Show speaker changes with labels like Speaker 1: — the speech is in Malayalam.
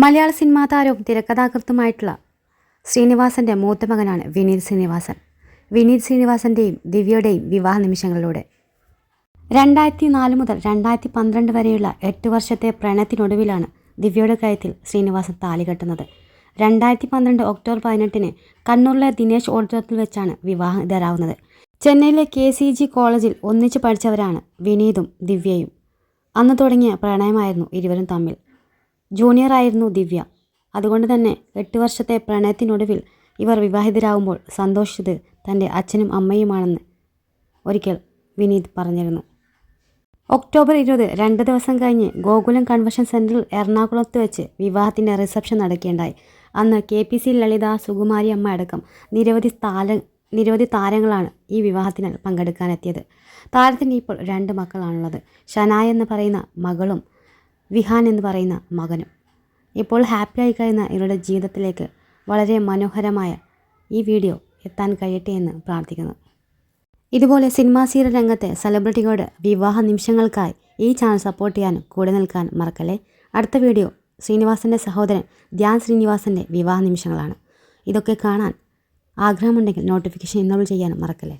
Speaker 1: മലയാള സിനിമാ താരവും തിരക്കഥാകൃത്തുമായിട്ടുള്ള ശ്രീനിവാസൻ്റെ മൂത്ത മകനാണ് വിനീത് ശ്രീനിവാസൻ. വിനീത് ശ്രീനിവാസൻ്റെയും ദിവ്യയുടെയും വിവാഹ നിമിഷങ്ങളിലൂടെ 2004 മുതൽ 2012 വരെയുള്ള 8 വർഷത്തെ പ്രണയത്തിനൊടുവിലാണ് ദിവ്യയുടെ കഴുത്തിൽ ശ്രീനിവാസൻ താലി കെട്ടുന്നത്. 2012 ഒക്ടോബർ 18 കണ്ണൂരിലെ ദിനേശ് ഓഡിറ്റോറിയത്തിൽ വെച്ചാണ് വിവാഹിതരാകുന്നത്. ചെന്നൈയിലെ KCG കോളേജിൽ ഒന്നിച്ച് പഠിച്ചവരാണ് വിനീതും ദിവ്യയും. അന്ന് തുടങ്ങിയ പ്രണയമായിരുന്നു ഇരുവരും തമ്മിൽ. ജൂനിയറായിരുന്നു ദിവ്യ. അതുകൊണ്ട് തന്നെ 8 വർഷത്തെ പ്രണയത്തിനൊടുവിൽ ഇവർ വിവാഹിതരാകുമ്പോൾ സന്തോഷിച്ചത് തൻ്റെ അച്ഛനും അമ്മയുമാണെന്ന് ഒരിക്കൽ വിനീത് പറഞ്ഞിരുന്നു. ഒക്ടോബർ 20 2 ദിവസം കഴിഞ്ഞ് ഗോകുലം കൺവെൻഷൻ സെൻറ്ററിൽ എറണാകുളത്ത് വെച്ച് വിവാഹത്തിൻ്റെ റിസപ്ഷൻ നടക്കുകയുണ്ടായി. അന്ന് KPC ലളിത, സുകുമാരി അമ്മ അടക്കം നിരവധി താരങ്ങളാണ് ഈ വിവാഹത്തിന് പങ്കെടുക്കാനെത്തിയത്. താരത്തിന് ഇപ്പോൾ 2 മക്കളാണുള്ളത്. ഷനായ എന്ന് പറയുന്ന മകളും വിഹാൻ എന്ന് പറയുന്ന മകനും. ഇപ്പോൾ ഹാപ്പിയായി കഴിയുന്ന ഇവരുടെ ജീവിതത്തിലേക്ക് വളരെ മനോഹരമായ ഈ വീഡിയോ എത്താൻ കഴിയട്ടെ എന്ന് പ്രാർത്ഥിക്കുന്നു. ഇതുപോലെ സിനിമാ സീരിയൽ രംഗത്തെ സെലിബ്രിറ്റികളുടെ വിവാഹ നിമിഷങ്ങൾക്കായി ഈ ചാനൽ സപ്പോർട്ട് ചെയ്യാനും കൂടെ നിൽക്കാൻ മറക്കല്ലേ. അടുത്ത വീഡിയോ ശ്രീനിവാസൻ്റെ സഹോദരൻ ധ്യാൻ ശ്രീനിവാസൻ്റെ വിവാഹ നിമിഷങ്ങളാണ്. ഇതൊക്കെ കാണാൻ ആഗ്രഹമുണ്ടെങ്കിൽ നോട്ടിഫിക്കേഷൻ ഇനേബിൾ ചെയ്യാനും മറക്കല്ലേ.